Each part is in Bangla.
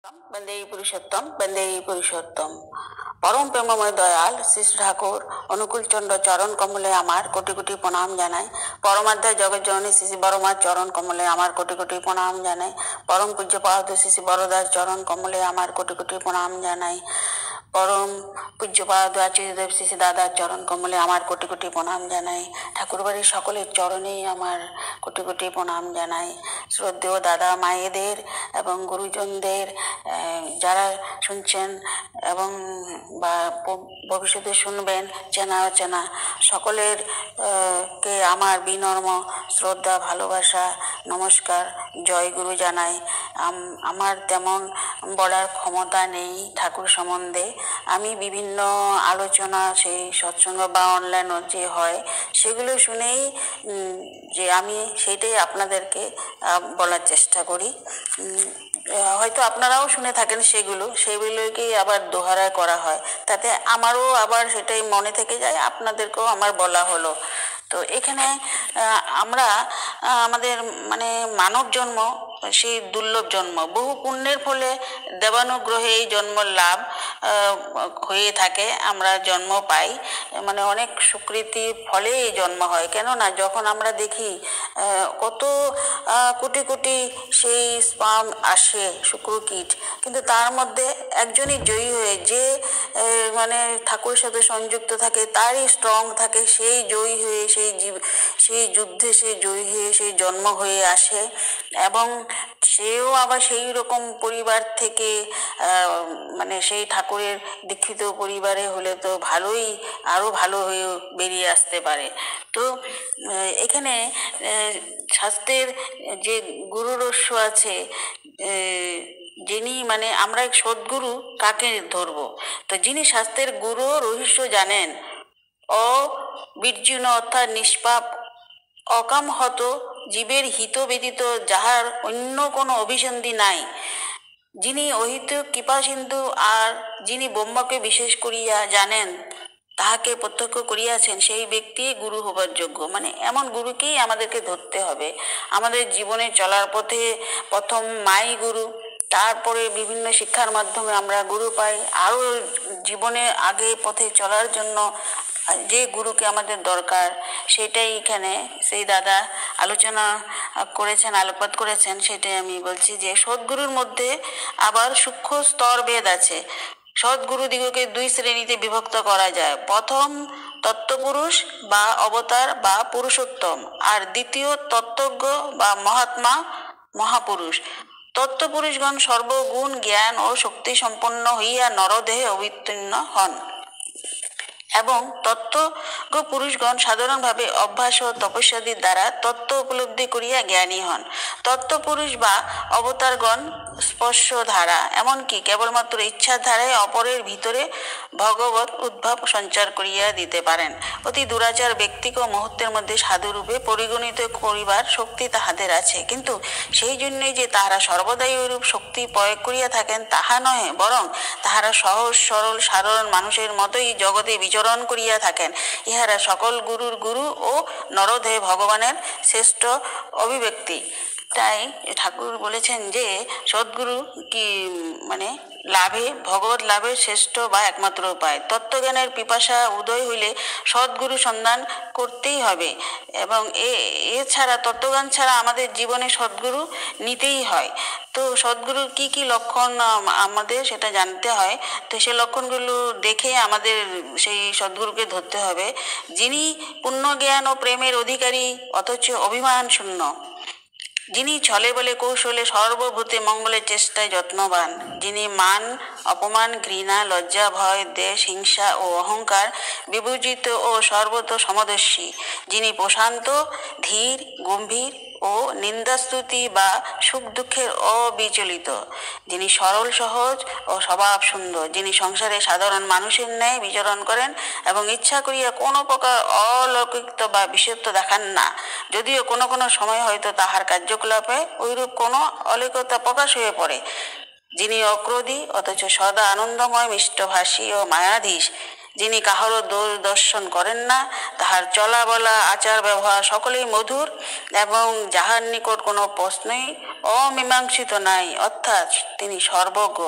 বন্দে পুরুষোত্তম, বন্দে পুরুষোত্তম। পরম প্রেমময় দয়াল শ্রী শ্রী ঠাকুর অনুকূলচন্দ্র চরণ কমলে আমার কোটি কোটি প্রণাম জানাই। পরমাধ্যায় জগৎ জননী শ্রী শ্রী বড়মার চরণ কমলে আমার কোটি কোটি প্রণাম জানাই। পরম পূজ্যপাদ শ্রী শ্রী বড়দাস চরণ কমলে আমার কোটি কোটি প্রণাম জানাই। পরম পূজ্যপাদ আচার্যদেব শ্রী শ্রী দাদার চরণ কমলে আমার কোটি কোটি প্রণাম জানাই। ঠাকুরবাড়ির সকলের চরণেই আমার কোটি কোটি প্রণাম জানাই। শ্রদ্ধেয় দাদা মায়েদের এবং গুরুজনদের, যারা শুনছেন এবং বা ভবিষ্যতে শুনবেন, চেনা অচেনা সকলের কে আমার বিনম্র শ্রদ্ধা, ভালোবাসা, নমস্কার, জয়গুরু জানাই। আমার তেমন বলার ক্ষমতা নেই ঠাকুর সম্বন্ধে। আমি বিভিন্ন আলোচনা, সেই সৎসঙ্গ বা অনলাইনও যে হয় সেগুলো শুনেই যে আমি সেটাই আপনাদেরকে বলার চেষ্টা করি। হয়তো আপনারাও শুনে থাকেন সেগুলোকেই আবার দোহারা করা হয়, তাতে আমারও আবার সেটাই মনে থেকে যায়, আপনাদেরকেও আমার বলা হলো। তো এখানে আমরা আমাদের মানব জন্ম সেই দুর্লভ জন্ম, বহু পুণ্যের ফলে দেবানুগ্রহে এই জন্ম লাভ হয়ে থাকে, আমরা জন্ম পাই, অনেক স্বীকৃতির ফলে এই জন্ম হয়। কেননা যখন আমরা দেখি কত কোটি কোটি সেই স্পার্ম আসে, শুক্রকীট, কিন্তু তার মধ্যে একজনই জয়ী হয়ে, যে ঠাকুরের সাথে সংযুক্ত থাকে, তারই স্ট্রং থাকে, সেই জয়ী হয়ে সেই যুদ্ধে সে জয়ী হয়ে সেই জন্ম হয়ে আসে। এবং সেও আবার সেই রকম পরিবার থেকে, সেই ঠাকুরের দীক্ষিত পরিবারে হলে তো ভালোই, আরও ভালো হয়ে বেরিয়ে আসতে পারে। তো এখানে শাস্ত্রের যে গুরু রহস্য আছে, যিনি আমরা সদ্গুরু কাকে ধরব, তো যিনি শাস্ত্রের গুরু রহস্য জানেন, অবীর্যুন অর্থাৎ নিষ্পাপ, অকামহত, জীবের হিত ব্যতীত যাহার অন্য কোনো অভিসন্ধি নাই, যিনি অহিত কৃপা সিন্ধু, আর যিনি ব্রহ্মকে বিশেষ করিয়া জানেন, তাহাকে প্রত্যক্ষ করিয়াছেন, সেই ব্যক্তি গুরু হবার যোগ্য। এমন গুরুকেই আমাদেরকে ধরতে হবে। আমাদের জীবনে চলার পথে প্রথম মাই গুরু, তারপরে বিভিন্ন শিক্ষার মাধ্যমে আমরা গুরু পাই। আরও জীবনে আগে পথে চলার জন্য যে গুরুকে আমাদের দরকার, সেটাই এখানে সেই দাদা আলোচনা করেছেন, আলোকপাত করেছেন। সেটাই আমি বলছি যে সদ্গুরুর মধ্যে আবার সূক্ষ্ম স্তরভেদ আছে। সদ্গুরুদিগকে দুই শ্রেণীতে বিভক্ত করা যায়। প্রথম তত্ত্বপুরুষ বা অবতার বা পুরুষোত্তম, আর দ্বিতীয় তত্ত্বজ্ঞ বা মহাত্মা, মহাপুরুষ। তত্ত্বপুরুষগণ সর্বগুণ জ্ঞান ও শক্তি সম্পন্ন হইয়া নরদেহে অবতীর্ণ হন, এবং তত্ত্বজ্ঞ পুরুষগণ সাধারণভাবে অভ্যাস ও তপস্যাদির দ্বারা তত্ত্ব উপলব্ধি করিয়া জ্ঞানী হন। তত্ত্বপুরুষ বা অবতারগণ স্পর্শ ধারা, এমনকি কেবলমাত্র ইচ্ছার ধারায় অপরের ভিতরে ভগবত উদ্ভাব সঞ্চার করিয়া দিতে পারেন। অতি দুরাচার ব্যক্তিকে মুহূর্তের মধ্যে সাধুরূপে পরিগণিত করিবার শক্তি তাহাদের আছে, কিন্তু সেই জন্যই যে তাহারা সর্বদাই ওইরূপ শক্তি প্রয়োগ করিয়া থাকেন তাহা নহে, বরং তাহারা সহজ সরল সাধারণ মানুষের মতোই জগতে বিচরণ করিয়া থাকেন। ইহারা সকল গুরুর গুরু ও নরদেহে ভগবানের শ্রেষ্ঠ অভিব্যক্তি। তাই ঠাকুর বলেছেন যে সদ্গুরু কি লাভে, ভগবত লাভের শ্রেষ্ঠ বা একমাত্র উপায়। তত্ত্বজ্ঞানের পিপাসা উদয় হইলে সদ্গুরু সন্ধান করতেই হবে, এবং এছাড়া তত্ত্বজ্ঞান ছাড়া আমাদের জীবনে সদ্গুরু নিতেই হয়। তো সদ্গুরুর কি কি লক্ষণ আমাদের সেটা জানতে হয়। তো সেই লক্ষণগুলো দেখে আমাদের সেই সদ্গুরুকে ধরতে হবে। যিনি পূর্ণ জ্ঞান ও প্রেমের অধিকারী অথচ অভিমান শূন্য, যিনি ছলে বলে কৌশলে সর্বভূতে মঙ্গলের চেষ্টায় যত্নবান, যিনি মান অপমান ঘৃণা লজ্জা ভয় দেশ হিংসা ও অহংকার বিবর্জিত ও সর্বত সমদর্শী, যিনি প্রশান্ত ধীর গম্ভীর ও নিন্দাস্তুতি বা সুখ দুঃখের অবিচলিত, যিনি সরল সহজ ও স্বভাব সুন্দর, যিনি সংসারে সাধারণ মানুষের ন্যায় বিচরণ করেন এবং ইচ্ছা করিয়া কোনো প্রকার অলৌকিকত্ব বা বিশেষত্ব দেখান না, যদিও কোনো কোনো সময় হয়তো তাহার কার্যকলাপে ওইরূপ কোনো অলৌকিকতা প্রকাশ হয়ে পড়ে, যিনি অক্রোধী অথচ সদা আনন্দময় মিষ্টভাষী ও মায়াধীশ, যিনি কাহারও দর্শন করেন না, তাহার চলা বলা আচার ব্যবহার সকলেই মধুর, এবং যাহার নিকট কোনো প্রশ্নই অমীমাংসিত নাই, অর্থাৎ তিনি সর্বজ্ঞ।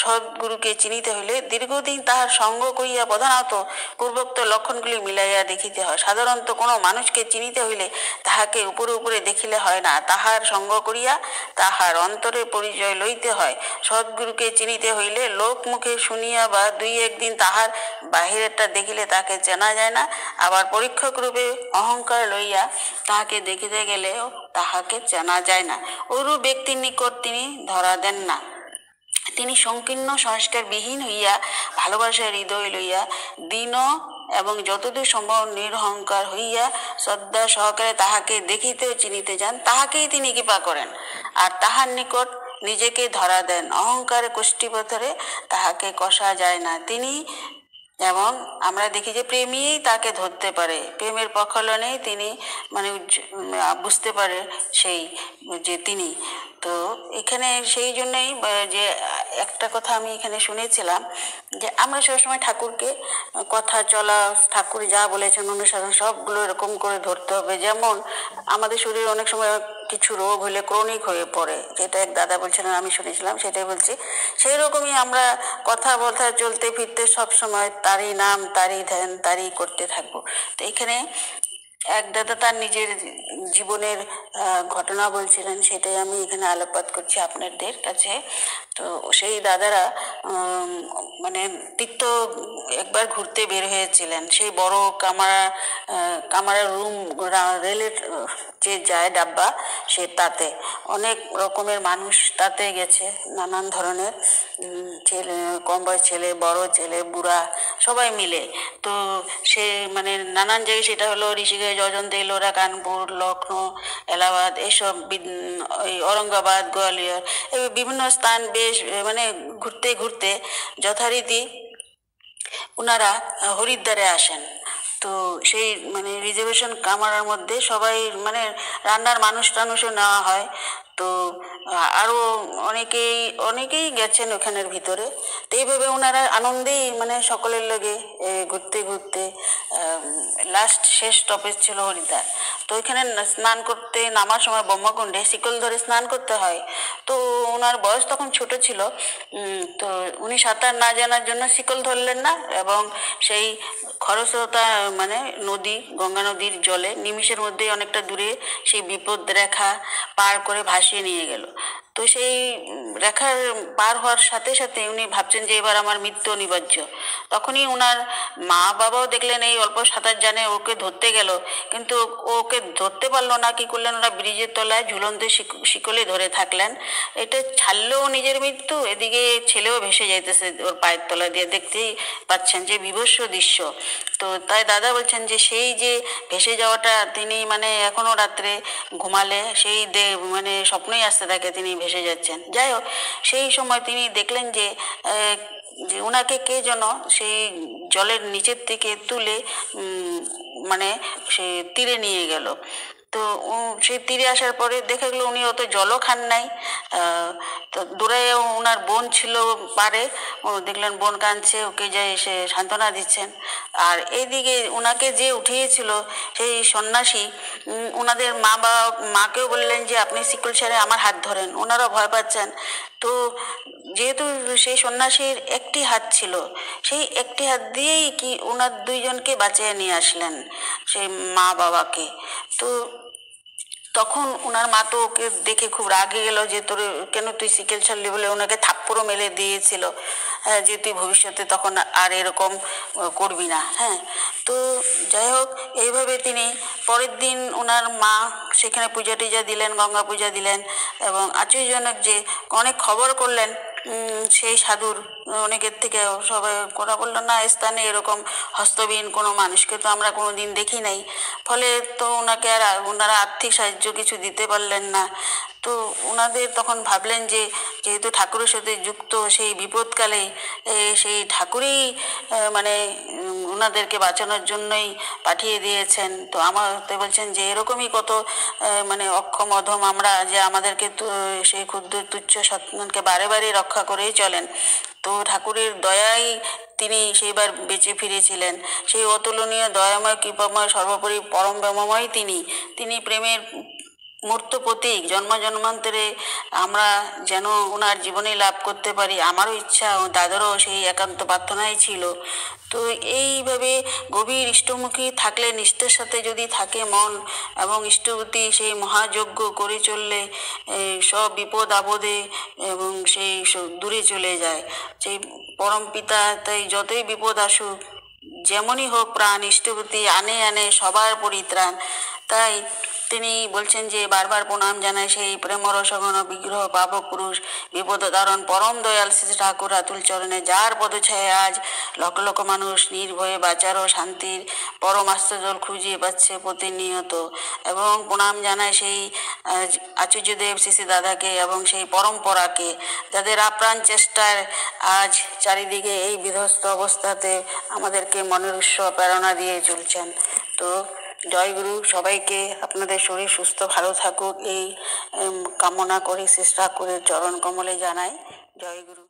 সদ্গুরুকে চিনিতে হইলে দীর্ঘদিন তাহার সঙ্গ করিয়া প্রধানত পূর্বোক্ত লক্ষণগুলি মিলাইয়া দেখিতে হয়। সাধারণত কোনো মানুষকে চিনিতে হইলে তাহাকে উপরে উপরে দেখিলে হয় না, তাহার সঙ্গ করিয়া তাহার অন্তরে পরিচয় লইতে হয়। সদ্গুরুকে চিনিতে হইলে লোক মুখে শুনিয়া বা দুই একদিন তাহার বাহিরেরটা দেখিলে তাকে চেনা যায় না, আবার পরীক্ষক রূপে অহংকার লইয়া তাহাকে দেখিতে গেলেও তাহাকে চেনা যায় না। ওরূপ ব্যক্তির নিকট তিনি ধরা দেন না। তিনি সংকীর্ণ সংস্কার বিহীন হইয়া ভালোবাসার হৃদয় লইয়া দীন এবং যতদূর সম্ভব নিরহংকার হইয়া শ্রদ্ধা সহকারে তাহাকে দেখিতে ও চিনিতে যান, তাহাকেই তিনি কৃপা করেন আর তাহার নিকট নিজেকে ধরা দেন। অহংকারে কুষ্টিপথরে তাহাকে কষা যায় না। তিনি এবং আমরা দেখি যে প্রেমই তাকে ধরতে পারে, প্রেমের প্রক্ষালনেই তিনি মানে বুঝতে পারে সেই যে তিনি। তো এখানে সেই জন্যই যে একটা কথা আমি এখানে শুনেছিলাম যে আমরা সবসময় ঠাকুরকে কথা চলা, ঠাকুর যা বলেছেন অনুসরণ সবগুলো এরকম করে ধরতে হবে। যেমন আমাদের শরীরে অনেক সময় কিছু রোগ হলে ক্রনিক হয়ে পড়ে, যেটা এক দাদা বলছিলেন, আমি শুনেছিলাম, সেটাই বলছি। সেই রকমই আমরা কথা বলতে চলতে ফিরতে সবসময় তারই নাম, তারই ধ্যান, তারই করতে থাকবো। তো এখানে এক দাদা তার নিজের জীবনের ঘটনা বলছিলেন, সেটাই আমি এখানে আলোকপাত করছি আপনাদের কাছে। তো সেই দাদারা মানে তীর্থ একবার ঘুরতে বের হয়েছিলেন। সেই বড় কামারা রুম, রেলের যে যায় ডাব্বা, সে তাতে অনেক রকমের মানুষ তাতে গেছে, নানান ধরনের ছেলে, কম বয়স ছেলে, বড় ছেলে, বুড়া, সবাই মিলে। তো সে মানে নানান জায়গায়, সেটা হলো ঋষিকেশ, অজন্তা, এলোরা, কানপুর, লখনৌ, এলাহাবাদ, এইসব ওই ঔরঙ্গাবাদ, গোয়ালিয়র, এই বিভিন্ন স্থান বেশ মানে ঘুরতে ঘুরতে যথারীতি ওনারা হরিদ্বারে আসেন। তো সেই মানে রিজার্ভেশন কামারার মধ্যে সবাই মানে রান্নার মানুষ টানুষও নেওয়া হয়। তো আরও অনেকেই গেছেন ওখানের ভিতরে। তো এইভাবে ওনারা আনন্দেই মানে সকলের লগে ঘুরতে ঘুরতে লাস্ট শেষ স্টপেজ ছিল হরিদ্বার। তো ওইখানে স্নান করতে নামার সময় ব্রহ্মকুণ্ডে শিকল ধরে স্নান করতে হয়। তো ওনার বয়স তখন ছোট ছিল, তো উনি সাঁতার না জানার জন্য শিকল ধরলেন না, এবং সেই খরস্রোতা মানে নদী, গঙ্গা নদীর জলে নিমিষের মধ্যেই অনেকটা দূরে সেই বিপদ রেখা পার করে ভাসিয়ে নিয়ে গেল। তো সেই রেখার পার হওয়ার সাথে সাথে উনি ভাবছেন যে এবার আমার মৃত্যু অনিবার্য। তখনই ওনার মা বাবাও দেখলেন এই অল্প সাঁতার জানে, ওকে ধরতে গেল, কিন্তু ওকে ধরতে পারলো না। কি করলেন, ওরা ব্রিজের তলায় ঝুলন্ত শিকলে ধরে থাকলেন। এটা ছাড়লেও নিজের মৃত্যু, এদিকে ছেলেও ভেসে যাইতেছে ওর পায়ের তলা দিয়ে। দেখতেই পাচ্ছেন যে বিভৎস দৃশ্য। তো তাই দাদা বলছেন যে সেই যে ভেসে যাওয়াটা, তিনি মানে এখনো রাত্রে ঘুমালে সেই মানে স্বপ্নই আসতে থাকে তিনি ভেসে যাচ্ছেন। যাই হোক, সেই সময় তিনি দেখলেন যে ওনাকে কে যেন সেই জলের নিচের থেকে তুলে মানে সে তীরে নিয়ে গেল। তো সেই তীরে আসার পরে দেখা গেলো উনি অত জলও খান নাই। তো দূরে ওনার বোন ছিল পারে, দেখলেন বোন কাঁদছে, ওকে যাই এসে সান্ত্বনা দিচ্ছেন। আর এইদিকে ওনাকে যে উঠিয়েছিল সেই সন্ন্যাসী, ওনাদের মাকেও বললেন যে আপনি শিকল ছেড়ে আমার হাত ধরেন। ওনারা ভয় পাচ্ছেন। তো যেহেতু সেই সন্ন্যাসীর একটি হাত ছিল, সেই একটি হাত দিয়েই কি ওনার দুইজনকে বাঁচিয়ে নিয়ে আসলেন, সেই মা বাবাকে। তো তখন ওনার মা তো ওকে দেখে খুব রাগে গেল যে তোর কেন তুই শিকল ছাড়লি বলে ওনাকে থাপ্পড়ও মেলে দিয়েছিল, যে তুই ভবিষ্যতে তখন আর এরকম করবি না। হ্যাঁ, তো যাই হোক, এইভাবে তিনি পরের দিন ওনার মা সেখানে পূজা টুজা দিলেন, গঙ্গা পূজা দিলেন, এবং আশ্চর্যজনক যে অনেক খবর করলেন সেই সাধুর। অনেকের থেকে সবাই ওরা বললো না, স্থানে এরকম হস্তবিহীন কোনো মানুষকে তো আমরা কোনো দিন দেখি নাই। ফলে তো ওনাকে আর ওনারা আর্থিক সাহায্য কিছু দিতে পারলেন না। তো ওনাদের তখন ভাবলেন যে যেহেতু ঠাকুরের সাথে যুক্ত, সেই বিপদকালে সেই ঠাকুরই মানে ওনাদেরকে বাঁচানোর জন্যই পাঠিয়ে দিয়েছেন। তো আমাকে বলছেন যে এরকমই কত মানে অক্ষম অধম আমরা, যে আমাদেরকে সেই ক্ষুদ্র তুচ্ছ সন্তানকে বারে বারে রক্ষা করেই চলেন। তো ঠাকুরের দয়াই তিনি সেইবার বেঁচে ফিরেছিলেন। সেই অতুলনীয় দয়াময় কৃপাময় সর্বোপরি পরম ব্রহ্মময় তিনি প্রেমের মূর্ত প্রতীক। জন্ম জন্মান্তরে আমরা যেন ওনার জীবনে লাভ করতে পারি, আমারও ইচ্ছা, ও দাদারও সেই একান্ত প্রার্থনাই ছিল। তো এইভাবে গভীর ইষ্টমুখী থাকলে, নিষ্ঠার সাথে যদি থাকে মন এবং ইষ্টভূতি সেই মহাযজ্ঞ করে চললে সব বিপদ আপদে এবং সেই দূরে চলে যায় সেই পরম পিতা। তাই যতই বিপদ আসুক, যেমনই হোক, প্রাণ ইষ্টভূতি আনে আনে সবার পরিত্রাণ। তাই তিনি বলছেন যে বারবার প্রণাম জানায় সেই প্রেমরসঘন বিগ্রহ পাবক পুরুষ বিপদ ধারণ পরম দয়াল শ্রী ঠাকুর আতুল চরণে, যার পদছায় আজ লক্ষ লক্ষ মানুষ নির্ভয়ে বাঁচার ও শান্তির পরম আশ্রয়জল খুঁজে পাচ্ছে প্রতিনিয়ত। এবং প্রণাম জানায় সেই আচার্যদেব শ্রী শ্রী দাদাকে এবং সেই পরম্পরাকে, যাদের আপ্রাণ চেষ্টায় আজ চারিদিকে এই বিধ্বস্ত অবস্থাতে আমাদেরকে মনের উৎস প্রেরণা দিয়ে চলছেন। তো জয় গুরু। সবাইকে আপনাদের শরীর সুস্থ ভালো থাকুক এই কামনা করে শ্রী ঠাকুরের চরণ কমলে জানাই জয় গুরু।